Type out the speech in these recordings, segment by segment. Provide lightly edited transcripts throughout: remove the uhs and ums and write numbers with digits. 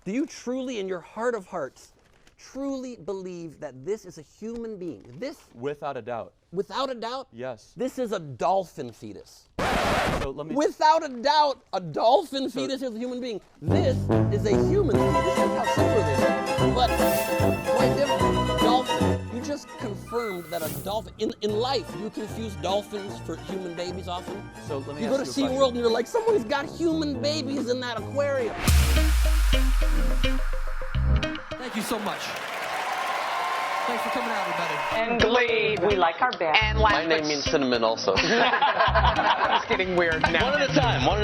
Do you truly, in your heart of hearts, truly believe that this is a human being? This, without a doubt. Without a doubt? Yes. This is a dolphin fetus. So let me. Without a doubt, a dolphin fetus is a human being. This is a human fetus. Look how similar they are. But quite different. Dolphin. You just confirmed that a dolphin, in life, you confuse dolphins for human babies often. So let me. You go to SeaWorld and you're like, someone's got human babies in that aquarium. Thank you so much. Thanks for coming out, everybody. And Gleib. We like our band. And My name means cinnamon also. It's getting weird now. One at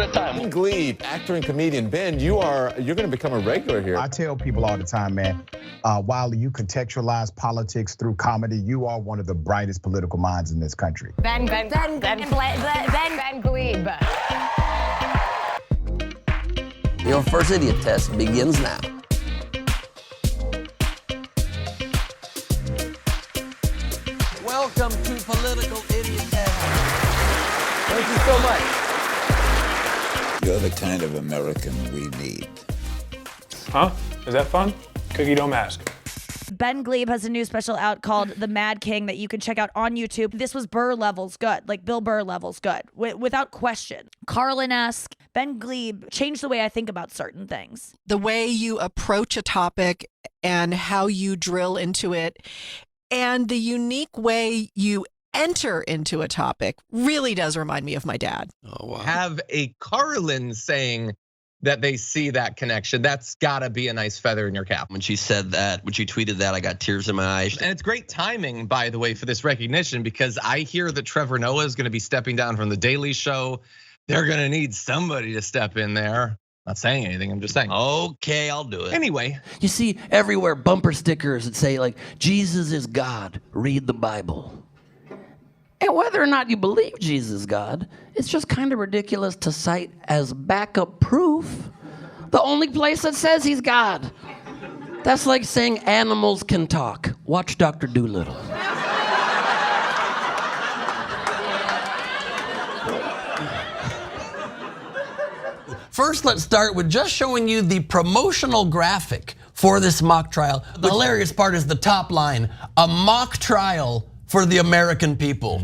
a time. Gleib, actor and comedian. Ben, you're going to become a regular here. I tell people all the time, man, while you contextualize politics through comedy, you are one of the brightest political minds in this country. Ben Gleib. Your first idiot test begins now. Welcome to Political Idiot Test. Thank you so much. You're the kind of American we need. Huh? Is that fun? Cookie dough mask. Ben Gleib has a new special out called The Mad King that you can check out on YouTube. This was Burr levels good, like Bill Burr levels good, without question. Carlin-esque. Ben Gleib changed the way I think about certain things. The way you approach a topic and how you drill into it and the unique way you enter into a topic really does remind me of my dad. Oh, wow. Have a Carlin saying that they see that connection. That's gotta be a nice feather in your cap. When she said that, when she tweeted that, I got tears in my eyes. And it's great timing, by the way, for this recognition, because I hear that Trevor Noah is gonna be stepping down from the Daily Show. They're gonna need somebody to step in there. Not saying anything, I'm just saying. Okay, I'll do it. Anyway. You see everywhere bumper stickers that say like, Jesus is God, read the Bible. And whether or not you believe Jesus is God, it's just kind of ridiculous to cite as backup proof the only place that says he's God. That's like saying animals can talk. Watch Dr. Dolittle. First, let's start with just showing you the promotional graphic for this mock trial. The hilarious part is the top line, a mock trial for the American people,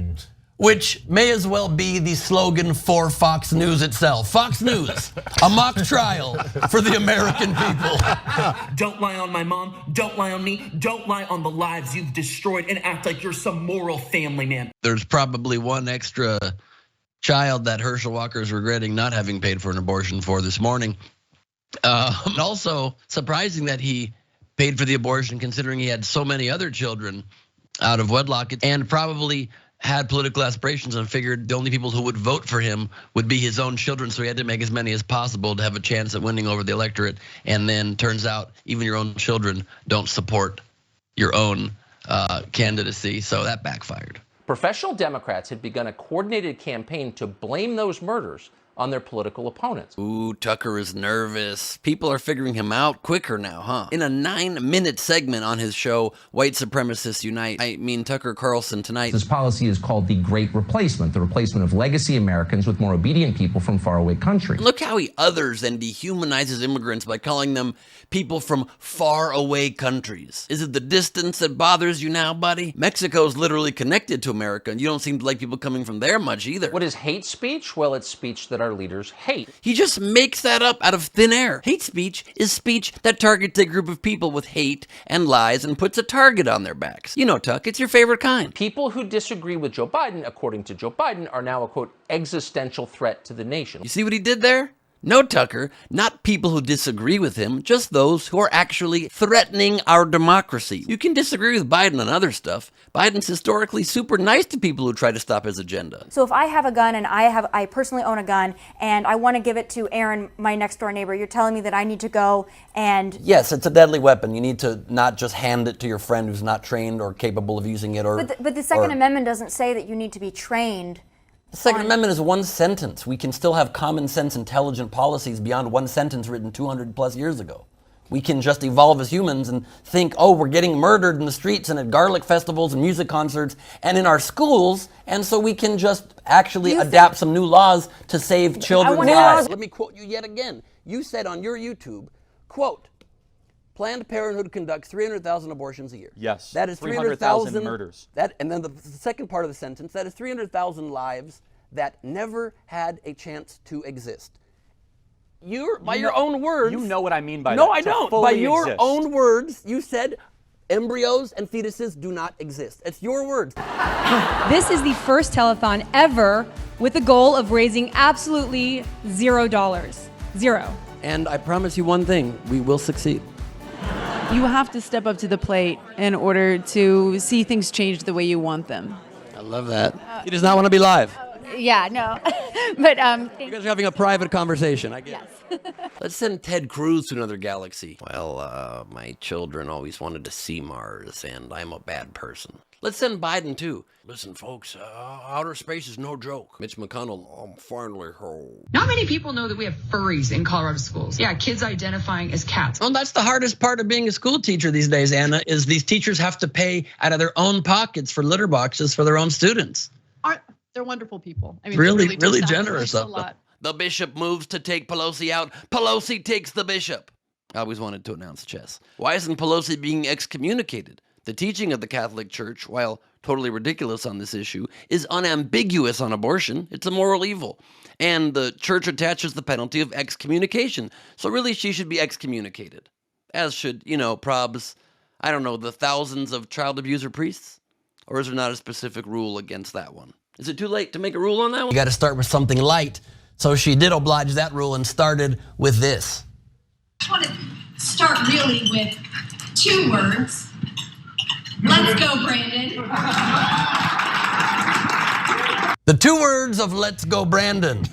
which may as well be the slogan for Fox News itself. Fox News, a mock trial for the American people. Don't lie on my mom, don't lie on me, don't lie on the lives you've destroyed and act like you're some moral family man. There's probably one extra child that Herschel Walker is regretting not having paid for an abortion for this morning. Also surprising that he paid for the abortion considering he had so many other children out of wedlock and probably had political aspirations and figured the only people who would vote for him would be his own children, so he had to make as many as possible to have a chance at winning over the electorate. And then turns out even your own children don't support your own candidacy, so that backfired. Professional Democrats had begun a coordinated campaign to blame those murders on their political opponents. Ooh, Tucker is nervous. People are figuring him out quicker now, huh? In a 9-minute segment on his show, White Supremacists Unite, I mean Tucker Carlson tonight. This policy is called the Great Replacement, the replacement of legacy Americans with more obedient people from faraway countries. Look how he others and dehumanizes immigrants by calling them people from faraway countries. Is it the distance that bothers you now, buddy? Mexico's literally connected to America, and you don't seem to like people coming from there much either. What is hate speech? Well, it's speech that our leaders hate. He just makes that up out of thin air. Hate speech is speech that targets a group of people with hate and lies and puts a target on their backs. You know, Tuck, it's your favorite kind. People who disagree with Joe Biden, according to Joe Biden, are now a, quote, existential threat to the nation. You see what he did there? No, Tucker, not people who disagree with him, just those who are actually threatening our democracy. You can disagree with Biden on other stuff. Biden's historically super nice to people who try to stop his agenda. So if I have a gun and I personally own a gun and I want to give it to Aaron, my next door neighbor, you're telling me that I need to go and... Yes, it's a deadly weapon. You need to not just hand it to your friend who's not trained or capable of using it or... But the Second Amendment doesn't say that you need to be trained. The Second Amendment is one sentence. We can still have common sense, intelligent policies beyond one sentence written 200 plus years ago. We can just evolve as humans and think, oh, we're getting murdered in the streets and at garlic festivals and music concerts and in our schools, and so we can just actually adapt some new laws to save children's lives. Let me quote you yet again. You said on your YouTube, quote, Planned Parenthood conducts 300,000 abortions a year. Yes. That is 300,000 murders. And then the second part of the sentence, that is 300,000 lives that never had a chance to exist. By your own words. You know what I mean by that. No, I don't. By your exist. own words, you said embryos and fetuses do not exist. It's your words. This is the first telethon ever with the goal of raising absolutely $0. Zero. And I promise you one thing, we will succeed. You have to step up to the plate in order to see things change the way you want them. I love that. He does not want to be live. Yeah, no. But You guys are having a private conversation, I guess. Yes. Let's send Ted Cruz to another galaxy. Well, my children always wanted to see Mars, and I'm a bad person. Let's send Biden too. Listen, folks, outer space is no joke. Mitch McConnell, I'm finally home. Not many people know that we have furries in Colorado schools. Yeah, kids identifying as cats. Well, that's the hardest part of being a school teacher these days, Anna, is these teachers have to pay out of their own pockets for litter boxes for their own students. They're wonderful people. I mean, really do generous a of them. lot. The bishop moves to take Pelosi out. Pelosi takes the bishop. I always wanted to announce chess. Why isn't Pelosi being excommunicated? The teaching of the Catholic Church, while totally ridiculous on this issue, is unambiguous on abortion. It's a moral evil. And the church attaches the penalty of excommunication. So really, she should be excommunicated. As should, probs, I don't know, the thousands of child abuser priests? Or is there not a specific rule against that one? Is it too late to make a rule on that one? You got to start with something light. So she did oblige that rule and started with this. I just want to start really with 2 words. Let's go, Brandon. The 2 words of "Let's go, Brandon."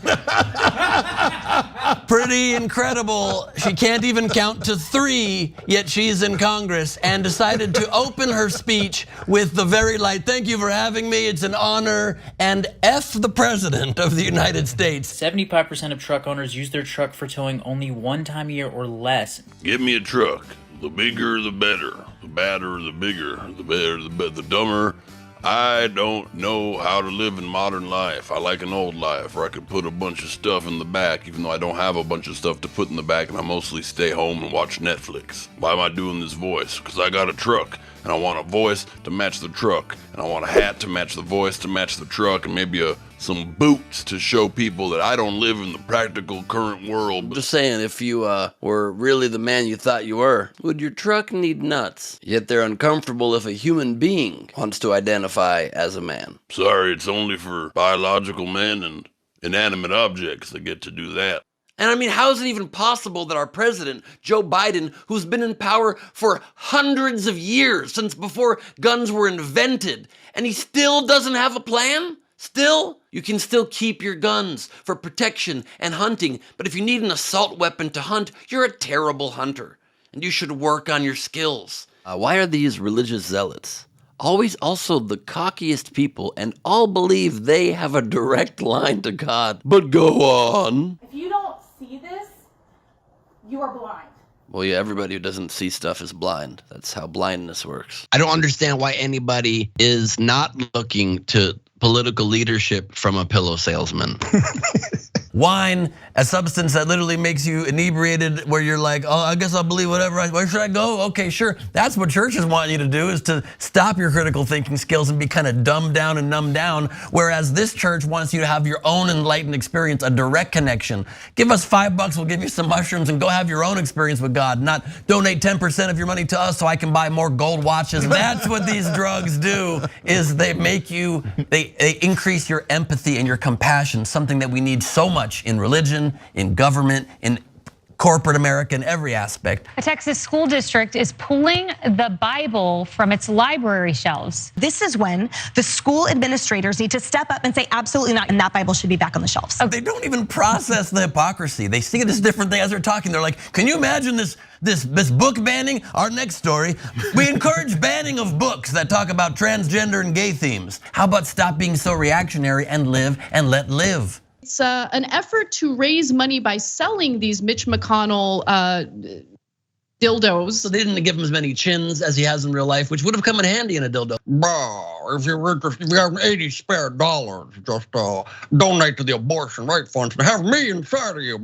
Pretty incredible. She can't even count to 3, yet she's in Congress and decided to open her speech with the very light, "Thank you for having me. It's an honor." And F the President of the United States. 75% of truck owners use their truck for towing only 1 time a year or less. Give me a truck. The bigger, the better. The badder, the bigger. The better, the better. The dumber. I don't know how to live in modern life. I like an old life where I could put a bunch of stuff in the back, even though I don't have a bunch of stuff to put in the back and I mostly stay home and watch Netflix. Why am I doing this voice? Because I got a truck and I want a voice to match the truck, and I want a hat to match the voice to match the truck, and maybe some boots to show people that I don't live in the practical current world. I'm just saying, if you were really the man you thought you were, would your truck need nuts? Yet they're uncomfortable if a human being wants to identify as a man. Sorry, it's only for biological men and inanimate objects that get to do that. And I mean, how is it even possible that our president, Joe Biden, who's been in power for hundreds of years, since before guns were invented, and he still doesn't have a plan? Still, you can still keep your guns for protection and hunting, but if you need an assault weapon to hunt, you're a terrible hunter, and you should work on your skills. Why are these religious zealots always also the cockiest people and all believe they have a direct line to God? But go on. If you don't see this, you are blind. Well, yeah, everybody who doesn't see stuff is blind. That's how blindness works. I don't understand why anybody is not looking to political leadership from a pillow salesman. Wine, a substance that literally makes you inebriated, where you're like, oh, I guess I'll believe whatever. Where should I go? Okay, sure. That's what churches want you to do, is to stop your critical thinking skills and be kind of dumbed down and numbed down. Whereas this church wants you to have your own enlightened experience, a direct connection. Give us $5, we'll give you some mushrooms and go have your own experience with God. Not donate 10% of your money to us so I can buy more gold watches. That's what these drugs do, is they make you, they increase your empathy and your compassion, something that we need so much in religion, in government, in corporate America, in every aspect. A Texas school district is pulling the Bible from its library shelves. This is when the school administrators need to step up and say absolutely not, and that Bible should be back on the shelves. They don't even process the hypocrisy. They see it as different things as they're talking. They're like, can you imagine this book banning? Our next story, we encourage banning of books that talk about transgender and gay themes. How about stop being so reactionary and live and let live? It's an effort to raise money by selling these Mitch McConnell dildos. So they didn't give him as many chins as he has in real life, which would have come in handy in a dildo. If you're interested, if you have $80 spare, just donate to the abortion right funds and have me inside of you.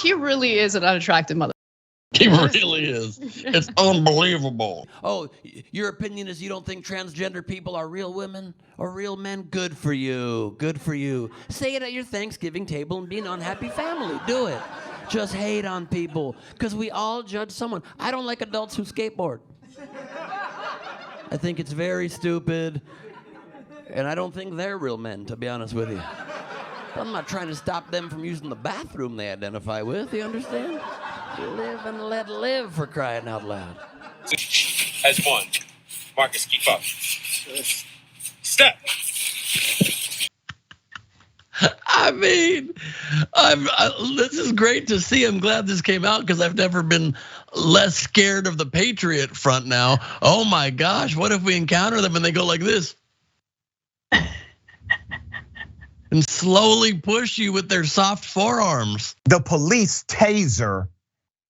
He really is an unattractive mother. He really is. It's unbelievable. Oh, your opinion is you don't think transgender people are real women or real men? Good for you. Good for you. Say it at your Thanksgiving table and be an unhappy family. Do it. Just hate on people because we all judge someone. I don't like adults who skateboard. I think it's very stupid, and I don't think they're real men, to be honest with you. But I'm not trying to stop them from using the bathroom they identify with, you understand? Live and let live, for crying out loud. As one. Marcus, keep up. Step. I mean, this is great to see. I'm glad this came out because I've never been less scared of the Patriot Front now. Oh my gosh, what if we encounter them and they go like this? And slowly push you with their soft forearms. The police taser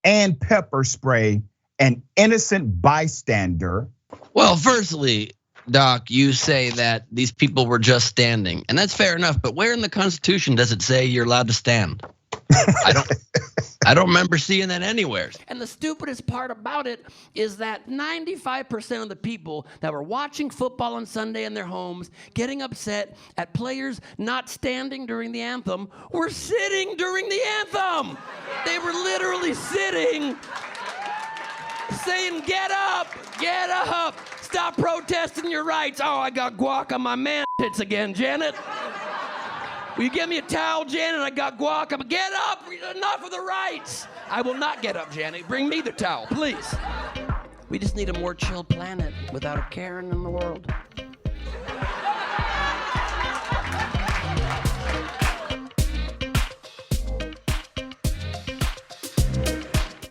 and pepper spray an innocent bystander. Well, firstly, Doc, you say that these people were just standing, and that's fair enough, but where in the Constitution does it say you're allowed to stand? I don't remember seeing that anywhere. And the stupidest part about it is that 95% of the people that were watching football on Sunday in their homes, getting upset at players not standing during the anthem, were sitting during the anthem. They were literally sitting, saying, get up, stop protesting your rights. Oh, I got guac on my man tits again, Janet. Will you get me a towel, Janet? I got guac. Get up, enough of the rights. I will not get up, Janet. Bring me the towel, please. We just need a more chill planet without a Karen in the world.